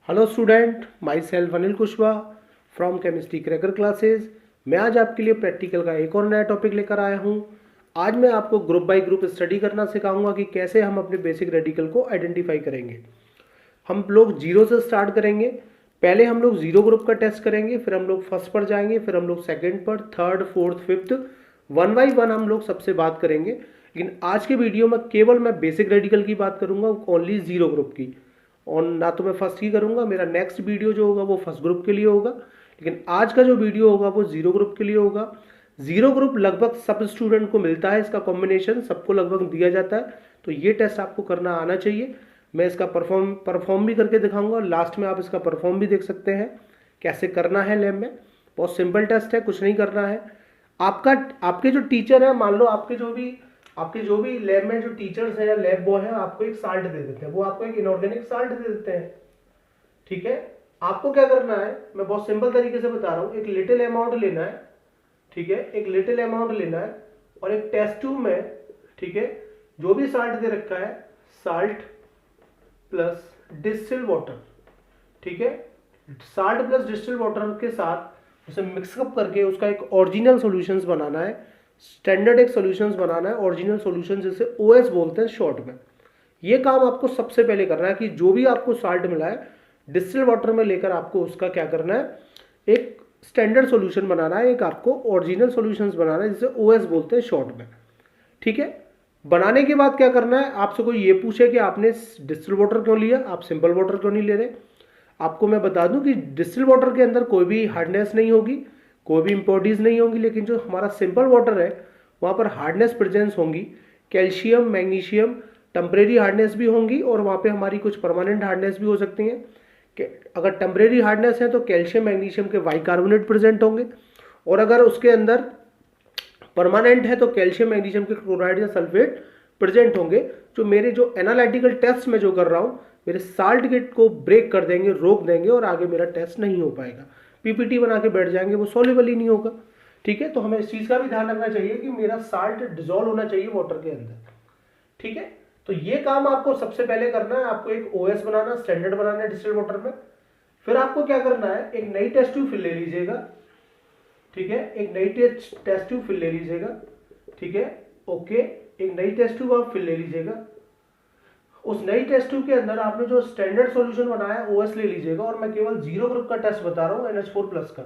Hello student, my self Anil Kushwaha from chemistry cracker classes. मैं आज आपके लिए प्रैक्टिकल का एक और नया टॉपिक लेकर आया हूं। आज मैं आपको ग्रुप बाय ग्रुप स्टडी करना सिखाऊंगा कि कैसे हम अपने बेसिक रेडिकल को आइडेंटिफाई करेंगे। हम लोग जीरो से स्टार्ट करेंगे। पहले हम लोग जीरो ग्रुप का टेस्ट करेंगे, फिर हम लोग फर्स्ट पर जाएंगे, फिर हम लोग सेकेंड पर, third, fourth, fifth, one by one हम लोग सबसे बात करेंगे। लेकिन आज के वीडियो में केवल मैं बेसिक रेडिकल की बात करूंगा, ओनली जीरो ग्रुप की। और ना तो मैं फर्स्ट की करूंगा, मेरा नेक्स्ट वीडियो जो होगा वो फर्स्ट ग्रुप के लिए होगा, लेकिन आज का जो वीडियो होगा वो जीरो ग्रुप के लिए होगा। जीरो ग्रुप लगभग सब स्टूडेंट को मिलता है, इसका कॉम्बिनेशन सबको लगभग दिया जाता है, तो ये टेस्ट आपको करना आना चाहिए। मैं इसका परफॉर्म भी करके दिखाऊंगा और लास्ट में आप इसका परफॉर्म भी देख सकते हैं कैसे करना है लैब में। बहुत सिंपल टेस्ट है, कुछ नहीं करना है। आपके जो टीचर है, मान लो आपके जो भी लैब में जो टीचर्स हैं या लैब बॉय हैं, आपको एक साल्ट दे देते हैं, वो आपको एक इनऑर्गेनिक साल्ट दे देते हैं। ठीक है, आपको क्या करना है, मैं बहुत सिंपल तरीके से बता रहा हूं। एक लिटिल अमाउंट लेना है, ठीक है, एक लिटिल अमाउंट लेना है और एक टेस्ट ट्यूब में, ठीक है, जो भी साल्ट दे रखा है, साल्ट प्लस डिस्टिल वाटर, ठीक है, साल्ट प्लस डिस्टिल वाटर के साथ उसे मिक्सअप करके उसका एक ओरिजिनल सॉल्यूशंस बनाना है, स्टैंडर्ड एक सॉल्यूशंस बनाना है, ओरिजिनल सॉल्यूशन जिसे ओएस बोलते हैं शॉर्ट में। ये काम आपको सबसे पहले करना है कि जो भी आपको साल्ट मिला है डिस्टिल वाटर में लेकर आपको उसका क्या करना है, एक स्टैंडर्ड सॉल्यूशन बनाना है, एक आपको ओरिजिनल सॉल्यूशंस बनाना है जिसे ओएस बोलते हैं शॉर्ट में। ठीक है, बनाने के बाद क्या करना है, आपसे कोई ये पूछे कि आपने डिस्टिल वाटर क्यों लिया, आप सिंपल वाटर क्यों नहीं ले रहे। आपको मैं बता दूं कि डिस्टिल वाटर के अंदर कोई भी हार्डनेस नहीं होगी, कोई भी इंप्योरिटीज नहीं होंगी, लेकिन जो हमारा सिंपल वाटर है वहाँ पर हार्डनेस प्रेजेंस होंगी, कैल्शियम, मैग्नीशियम, टेम्परेरी हार्डनेस भी होंगी और वहाँ पे हमारी कुछ परमानेंट हार्डनेस भी हो सकती हैं। अगर टेम्परेरी हार्डनेस है तो कैल्शियम मैग्नीशियम के बाइकार्बोनेट प्रेजेंट होंगे, और अगर उसके अंदर परमानेंट है तो कैल्शियम मैग्नीशियम के क्लोराइड या सल्फेट प्रेजेंट होंगे, जो मेरे जो एनालिटिकल टेस्ट में जो कर रहा हूँ मेरे साल्ट गेट को ब्रेक कर देंगे, रोक देंगे और आगे मेरा टेस्ट नहीं हो पाएगा। पीपीटी बना के बैठ जाएंगे, वो सॉल्युबल ही नहीं होगा। ठीक है, तो हमें इस चीज का भी ध्यान रखना चाहिए कि मेरा साल्ट डिसॉल्व होना चाहिए वाटर के अंदर। ठीक है, तो ये काम आपको सबसे पहले करना है, आपको एक ओएस बनाना, स्टैंडर्ड बनाना है डिस्टिल वाटर में। फिर आपको क्या करना है, एक नई टेस्ट ट्यूब फिर ले लीजिएगा। ठीक है, एक नई टेस्ट ट्यूब फिर ले लीजिएगा। ठीक है, ओके, एक नई टेस्ट ट्यूब आप फिर ले लीजिएगा। उस नई टेस्ट ट्यूब के अंदर आपने जो स्टैंडर्ड सॉल्यूशन बनाया है ओएस ले लीजिएगा, और मैं केवल जीरो ग्रुप का टेस्ट बता रहा हूं NH4+ का।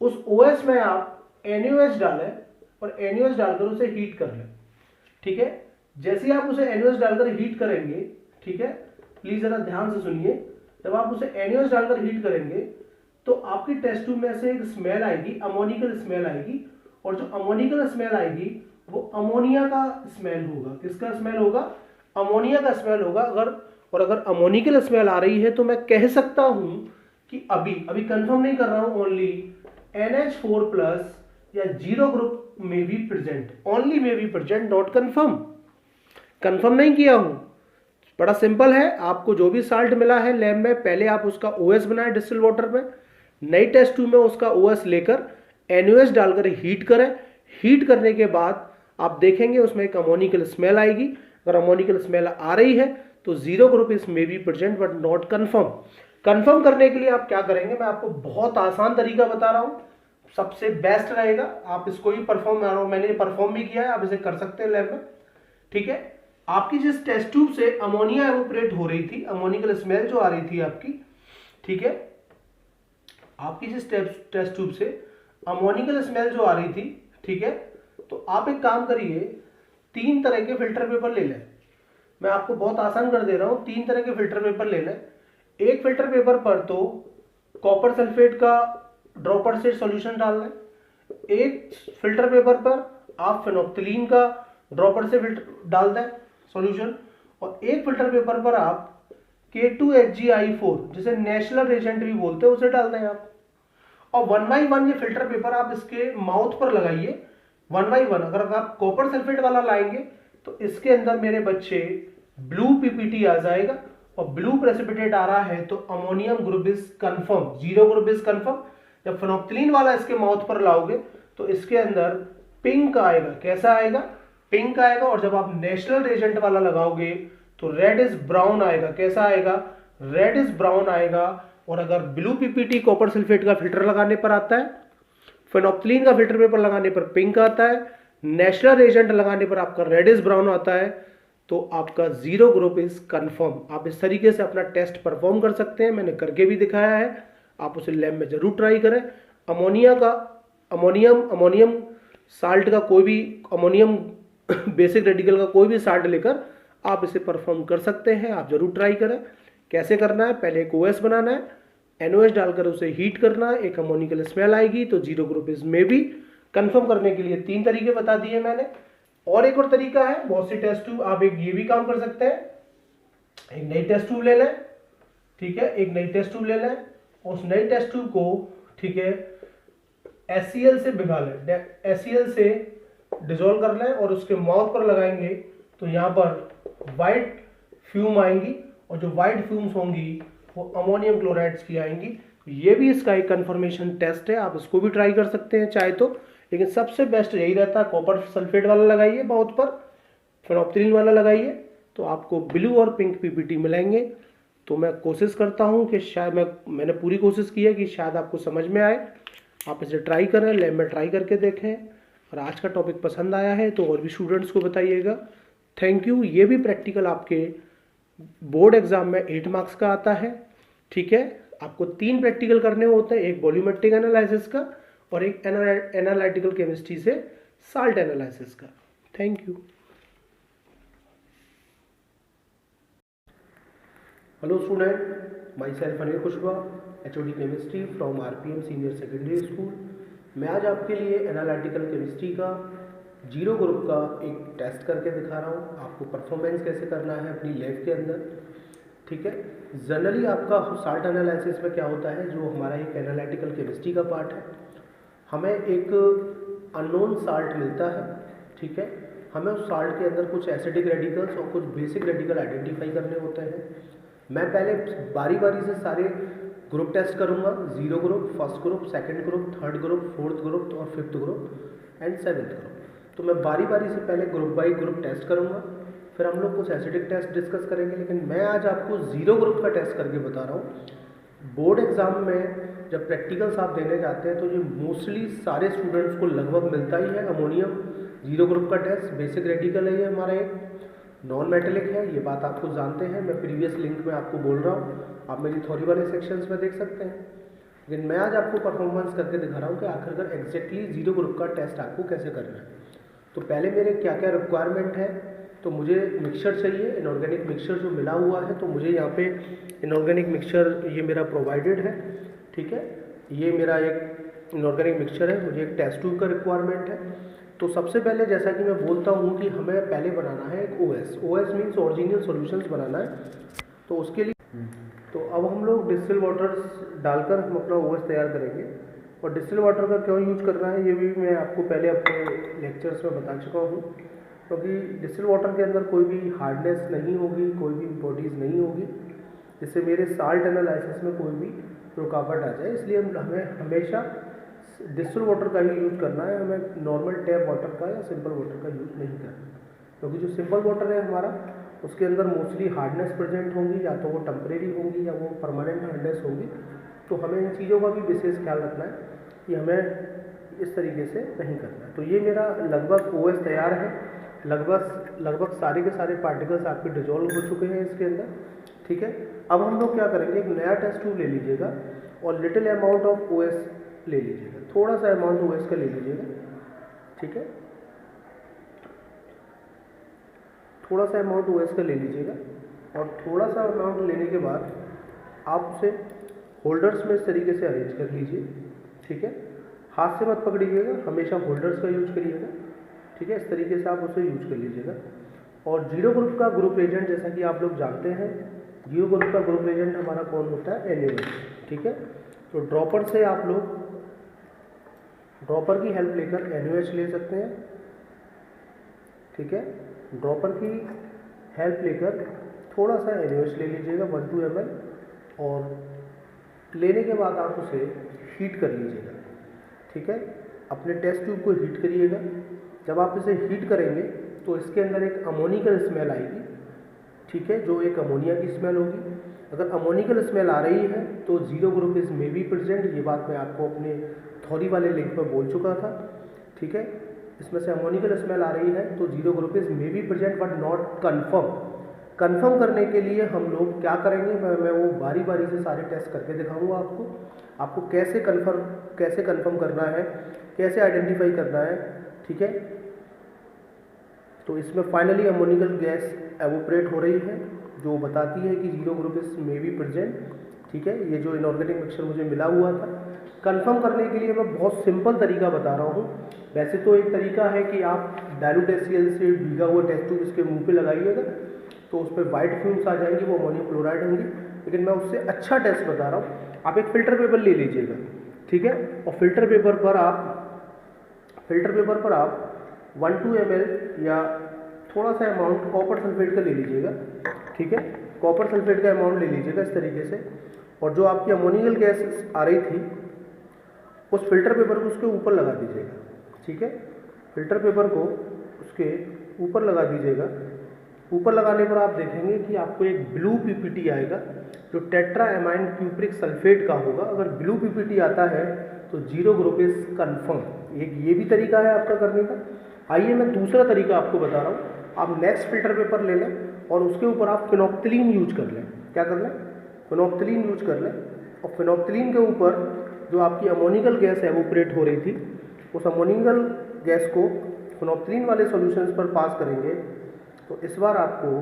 उस ओएस में आप NaOH डालें और NaOH डालकर उसे हीट कर लें। ठीक है, जैसे ही आप उसे NaOH डालकर हीट करेंगे, ठीक है, प्लीज जरा ध्यान से सुनिए, जब आप उसे NaOH डालकर हीट करेंगे तो आपकी टेस्ट ट्यूब में से एक स्मेल आएगी, अमोनिकल स्मेल आएगी, और जो अमोनिकल स्मेल आएगी वो अमोनिया का स्मेल होगा। किसका स्मेल होगा, अमोनिया का स्मेल होगा। अगर अमोनिकल स्मेल आ रही है तो मैं कह सकता हूं कि अभी कंफर्म नहीं कर रहा हूं, ओनली NH4+ या जीरो ग्रुप में भी प्रेजेंट, ओनली में भी प्रेजेंट, नॉट कंफर्म नहीं किया हूं। बड़ा सिंपल है, आपको जो भी साल्ट मिला है लैब में, पहले आप उसका ओएस बनाए डिस्टिल वाटर में, नई टेस्ट ट्यूब में उसका ओएस लेकर NaOH डालकर हीट करें। हीट करने के बाद आप देखेंगे उसमें एक अमोनिकल स्मेल आएगी। अगर अमोनिकल स्मेल आ रही है तो zero group is may be present but not confirm करने के लिए आप क्या करेंगे, मैं आपको बहुत आसान तरीका बता रहा हूं, सबसे बेस्ट रहेगा। आप इसको ही मैंने परफॉर्म भी किया है, आप इसे कर सकते हैं लैब में। ठीक है, आपकी जिस टेस्ट ट्यूब से अमोनिया एवोपरेट हो रही थी, अमोनिकल स्मेल जो आ रही थी आपकी, ठीक है, आपकी जिस टेस्ट ट्यूब से अमोनिकल स्मेल जो आ रही थी, ठीक है, तो आप एक काम करिए, 3 तरह के फिल्टर पेपर ले लें। मैं आपको बहुत आसान कर दे रहा हूं, 3 तरह के फिल्टर पेपर ले लें। एक फिल्टर पेपर पर तो कॉपर सल्फेट का ड्रॉपर से सॉल्यूशन डाल लें, एक फिल्टर पेपर पर आप फेनोक्सिलीन का ड्रॉपर से डाल दें सॉल्यूशन, और एक फिल्टर पेपर पर आप K2HgI4 जिसे नेशनल रेजेंट भी बोलते हैं, उसे डाल दें आप। और 1 बाई 1 ये फिल्टर पेपर आप इसके माउथ पर लगाइए 1 बाई 1। अगर आप कॉपर सल्फेट वाला लाएंगे तो इसके अंदर मेरे बच्चे ब्लू पीपीटी आ जाएगा, और ब्लू प्रेसिपिटेट आ रहा है तो ammonium group is confirm, zero group is confirm. जब फेनोक्सिलीन वाला इसके माउथ पर लाओगे तो इसके अंदर पिंक आएगा। कैसा आएगा? पिंक आएगा। और जब आप नेशनल रेजेंट वाला लगाओगे तो रेड इज ब्राउन आएगा। कैसा आएगा? रेड इज ब्राउन आएगा। और अगर ब्लू पीपीटी कॉपर सल्फेट का फिल्टर लगाने पर आता है, फेनोक्सिलीन का फिल्टर पेपर लगाने पर पिंक आता है, नेशनल रेजेंट लगाने पर आपका रेड इज ब्राउन आता है, तो आपका जीरो ग्रुप इज कंफर्म। आप इस तरीके से अपना टेस्ट परफॉर्म कर सकते हैं। मैंने करके भी दिखाया है, आप उसे लैब में जरूर ट्राई करें। अमोनियम साल्ट का कोई भी, अमोनियम बेसिक रेडिकल का कोई भी साल्ट लेकर आप इसे परफॉर्म कर सकते हैं। आप जरूर ट्राई करें। कैसे करना है? पहले एक OS बनाना है, NOS डालकर उसे हीट करना है, एक अमोनिकल स्मेल आएगी तो जीरो ग्रुप इज में भी। कंफर्म करने के लिए 3 तरीके बता दिए मैंने। और एक और तरीका है, बहुत सी टेस्ट ट्यूब, आप एक ये भी काम कर सकते हैं। एक नई टेस्ट ट्यूब ले लें, ठीक है, एक नई टेस्ट ट्यूब ले लें, उस नई टेस्ट ट्यूब को, ठीक है, HCl से भिगा लें, HCl से डिजोल्व कर लें और उसके माउथ पर लगाएंगे तो यहाँ पर वाइट फ्यूम आएंगी, और जो वाइट फ्यूम्स होंगी वो अमोनियम क्लोराइड्स की आएंगी। ये भी इसका एक कंफर्मेशन टेस्ट है, आप इसको भी ट्राई कर सकते हैं चाहे तो। लेकिन सबसे बेस्ट यही रहता है, कॉपर सल्फेट वाला लगाइए माउथ पर, फेनोक्सिलीन वाला लगाइए, तो आपको ब्लू और पिंक पीपीटी मिलेंगे। तो मैं कोशिश करता हूं कि शायद मैंने पूरी कोशिश की है कि शायद आपको समझ में आए। आप इसे ट्राई करें, लैब में ट्राई करके देखें। और आज का टॉपिक पसंद आया है तो और भी स्टूडेंट्स को बताइएगा। Thank you. ये भी प्रैक्टिकल आपके बोर्ड एग्जाम में 8 मार्क्स का आता है, ठीक है। आपको 3 प्रैक्टिकल करने होते हैं, एक वॉल्यूमेट्रिक एनालिसिस का और एक एनालिटिकल केमिस्ट्री से साल्ट एनालिसिस का। Thank you. Hello student, my self Anil Kushwaha, HOD chemistry from RPM senior secondary school. मैं आज आपके लिए एनालिटिकल केमिस्ट्री का जीरो ग्रुप का एक टेस्ट करके दिखा रहा हूँ। आपको परफॉर्मेंस कैसे करना है अपनी लैब के अंदर, ठीक है। जनरली आपका साल्ट एनालिसिस में क्या होता है, जो हमारा एक एनालिटिकल केमिस्ट्री का पार्ट है, हमें एक अननोन साल्ट मिलता है, ठीक है। हमें उस साल्ट के अंदर कुछ एसिडिक रेडिकल्स और कुछ बेसिक रेडिकल आइडेंटिफाई करने होते हैं। मैं पहले बारी बारी से सारे ग्रुप टेस्ट करूंगा, zero group, first group, second group, third group, fourth group और fifth group and seventh group. तो मैं बारी बारी से पहले ग्रुप बाई ग्रुप टेस्ट करूंगा, फिर हम लोग कुछ एसिडिक टेस्ट डिस्कस करेंगे। लेकिन मैं आज आपको जीरो ग्रुप का टेस्ट करके बता रहा हूँ। बोर्ड एग्जाम में जब प्रैक्टिकल्स आप देने जाते हैं तो ये मोस्टली सारे स्टूडेंट्स को लगभग मिलता ही है। अमोनियम जीरो ग्रुप का टेस्ट बेसिक रेडिकल है, ये हमारा एक नॉन मेटेलिक है, ये बात आपको जानते हैं। मैं प्रीवियस लिंक में आपको बोल रहा हूँ, आप मेरी थ्योरी वाले सेक्शंस में देख सकते हैं। लेकिन मैं आज आपको परफॉर्मेंस करके दिखा रहा हूँ कि आखिरकार एग्जैक्टली जीरो ग्रुप का टेस्ट आपको कैसे करना है। तो पहले मेरे क्या क्या रिक्वायरमेंट है, तो मुझे मिक्सचर चाहिए, इनऑर्गेनिक मिक्सचर जो मिला हुआ है, तो मुझे यहाँ पे इनऑर्गेनिक मिक्सचर ये मेरा प्रोवाइडेड है, ठीक है। ये मेरा एक इनऑर्गेनिक मिक्सचर है, मुझे एक टेस्ट ट्यूब का रिक्वायरमेंट है। तो सबसे पहले जैसा कि मैं बोलता हूँ कि हमें पहले बनाना है एक OS मीन्स ओरिजिनल सॉल्यूशंस बनाना है। तो उसके लिए तो अब हम लोग डिस्टिल वाटर्स डालकर हम अपना OS तैयार करेंगे। और डिस्टिल वाटर का क्यों यूज करना है ये भी मैं आपको पहले अपने लेक्चर्स में बता चुका हूँ, क्योंकि डिस्टिल वाटर के अंदर कोई भी हार्डनेस नहीं होगी, कोई भी इम्प्योरिटीज़ नहीं होगी, जिससे मेरे साल्ट एनालिसिस में कोई भी रुकावट आ जाए। इसलिए हमें हमेशा डिस्टिल वाटर का ही यूज़ करना है, हमें नॉर्मल टैप वाटर का या सिंपल वाटर का यूज़ नहीं करना, क्योंकि जो सिंपल वाटर है हमारा उसके अंदर मोस्टली हार्डनेस प्रेजेंट होंगी, या तो वो टेम्परेरी होंगी या वो परमानेंट हार्डनेस होगी। तो हमें इन चीज़ों का भी विशेष ख्याल रखना है कि हमें इस तरीके से नहीं करना है। तो ये मेरा लगभग OS तैयार है, लगभग सारे के सारे पार्टिकल्स आपके डिजोल्व हो चुके हैं इसके अंदर, ठीक है। अब हम लोग क्या करेंगे, एक नया टेस्ट ट्यूब ले लीजिएगा और लिटिल अमाउंट ऑफ OS ले लीजिएगा, थोड़ा सा अमाउंट OS का ले लीजिएगा, ठीक है। थोड़ा सा अमाउंट OS का ले लीजिएगा और थोड़ा सा अमाउंट लेने के बाद आप उसे होल्डर्स में इस तरीके से अरेंज कर लीजिए, ठीक है। हाथ से मत पकड़िएगा, हमेशा होल्डर्स का यूज करिएगा, ठीक है। इस तरीके से आप उसे यूज कर लीजिएगा। और जीरो ग्रुप का ग्रुप एजेंट जैसा कि आप लोग जानते हैं, जीरो ग्रुप का ग्रुप एजेंट हमारा कौन होता है, NaOH। ठीक है, तो ड्रॉपर से आप लोग ड्रॉपर की हेल्प लेकर NaOH ले सकते हैं। ठीक है, ड्रॉपर की हेल्प लेकर थोड़ा सा NaOH ले लीजिएगा 1-2 ml, और लेने के बाद आप उसे हीट कर लीजिएगा। ठीक है, अपने टेस्ट ट्यूब को हीट करिएगा। जब आप इसे हीट करेंगे तो इसके अंदर एक अमोनिकल स्मेल आएगी। ठीक है, जो एक अमोनिया की स्मेल होगी। अगर अमोनिकल स्मेल आ रही है तो zero group is may be present. ये बात मैं आपको अपने थ्योरी वाले लिंक पर बोल चुका था। ठीक है, इसमें से अमोनिकल स्मेल आ रही है तो zero group is may be present but not confirm. Confirm करने के लिए हम लोग क्या करेंगे, मैं वो बारी बारी से सारे टेस्ट करके दिखाऊंगा आपको कैसे कन्फर्म करना है, कैसे आइडेंटिफाई करना है। ठीक है, तो इसमें फाइनली अमोनिकल गैस एवोपरेट हो रही है जो बताती है कि zero group is may be present. ठीक है, ये जो इनऑर्गेनिक मिक्सचर मुझे मिला हुआ था, कंफर्म करने के लिए मैं बहुत सिंपल तरीका बता रहा हूँ। वैसे तो एक तरीका है कि आप डाइल्यूट HCl से भीगा हुआ टेस्ट ट्यूब इसके मुंह पे लगाइएगा तो उस पर वाइट फ्यूम्स आ जाएंगी, वो अमोनियम क्लोराइड होंगी। लेकिन मैं उससे अच्छा टेस्ट बता रहा हूँ। आप एक फ़िल्टर पेपर ले लीजिएगा। ठीक है, और फ़िल्टर पेपर पर आप 1-2 ml या थोड़ा सा अमाउंट कॉपर सल्फेट का ले लीजिएगा। ठीक है, कॉपर सल्फेट का अमाउंट ले लीजिएगा इस तरीके से, और जो आपकी अमोनियल गैस आ रही थी उस फिल्टर पेपर को उसके ऊपर लगा दीजिएगा। ठीक है, फिल्टर पेपर को उसके ऊपर लगा दीजिएगा। ऊपर लगाने पर आप देखेंगे कि आपको एक ब्लू PPT आएगा जो टेट्रा एमाइन क्यूप्रिक सल्फेट का होगा। अगर ब्लू PPT आता है तो जीरो ग्रुप इज कन्फर्म। एक ये भी तरीका है आपका करने का। आइए मैं दूसरा तरीका आपको बता रहा हूँ। आप नेक्स्ट फिल्टर पेपर ले लें और उसके ऊपर आप फिनोप्थिलीन यूज कर लें। क्या कर लें, फिनोप्थिलीन यूज कर लें, और फिनोप्थिलीन के ऊपर जो आपकी अमोनिकल गैस एवोपरेट हो रही थी उस अमोनिकल गैस को फिनोप्थिलीन वाले सॉल्यूशंस पर पास करेंगे तो इस बार आपको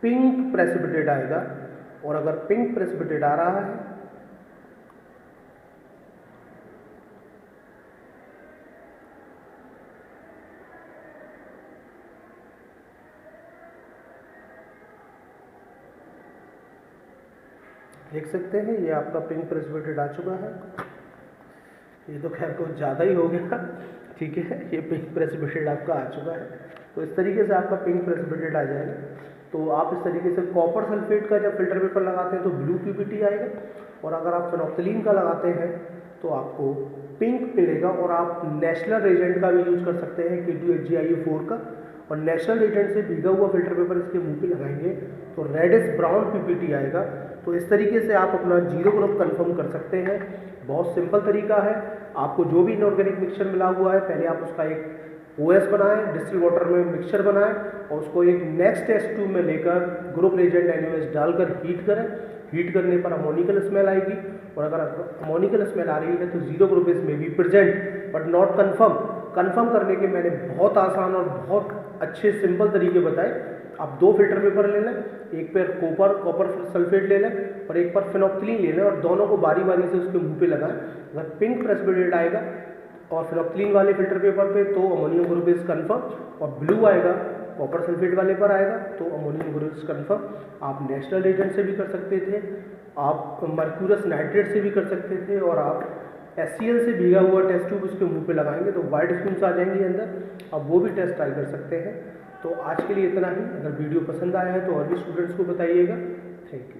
पिंक प्रेसिपिटेट आएगा। और अगर पिंक प्रेसिपिटेट आ रहा है देख सकते हैं, ये आपका पिंक प्रेसिपिटेट आ चुका है। ये तो खैर कुछ ज़्यादा ही हो गया। ठीक है, ये पिंक प्रेसिपिटेट आपका आ चुका है। तो इस तरीके से आपका पिंक प्रेसिपिटेट आ जाएगा। तो आप इस तरीके से कॉपर सल्फेट का जब फिल्टर पेपर लगाते हैं तो ब्लू PPT आएगा, और अगर आप फिनोप्थिलीन का लगाते हैं तो आपको पिंक मिलेगा। और आप नेशनल रेजेंट का भी यूज कर सकते हैं, K2HgIO4 का, और नेशनल रेजेंट से भीगा हुआ फिल्टर पेपर इसके मुंह पे लगाएंगे तो रेडिश ब्राउन PPT आएगा। तो इस तरीके से आप अपना जीरो ग्रुप कंफर्म कर सकते हैं। बहुत सिंपल तरीका है। आपको जो भी इनऑर्गेनिक मिक्सचर मिला हुआ है, पहले आप उसका एक OS बनाएं, डिस्टिल वाटर में मिक्सचर बनाएं, और उसको एक नेक्स्ट टेस्ट ट्यूब में लेकर ग्रुप रेजेंट NaOH डालकर हीट करें। हीट करने पर अमोनिकल स्मेल आएगी, और अगर अमोनिकल स्मेल आ रही है तो zero group is may be present but not confirm. Confirm करने के मैंने बहुत आसान और बहुत अच्छे सिंपल तरीके बताए। आप 2 फिल्टर पेपर ले लें, एक पर कॉपर सल्फेट ले लें और एक पर फिनोप्थिलीन ले लें, और दोनों को बारी बारी से उसके मुंह पे लगाएं। अगर पिंक प्रेसिपिटेट आएगा और फिनोप्थिलीन वाले फिल्टर पेपर पे तो अमोनियम ग्रुप इज कन्फर्म, और ब्लू आएगा कॉपर सल्फेट वाले पर आएगा तो अमोनियम ग्रुप इज कन्फर्म। आप नेशनल रेजेंट से भी कर सकते थे, आप मर्क्यूरस नाइट्रेट से भी कर सकते थे, और आप HCl से भीगा हुआ टेस्ट ट्यूब उसके मुंह पे लगाएंगे तो वाइट फ्यूम्स आ जाएंगे अंदर। आप वो भी टेस्ट ट्राई कर सकते हैं। तो आज के लिए इतना ही। अगर वीडियो पसंद आया है तो और भी स्टूडेंट्स को बताइएगा। Thank you.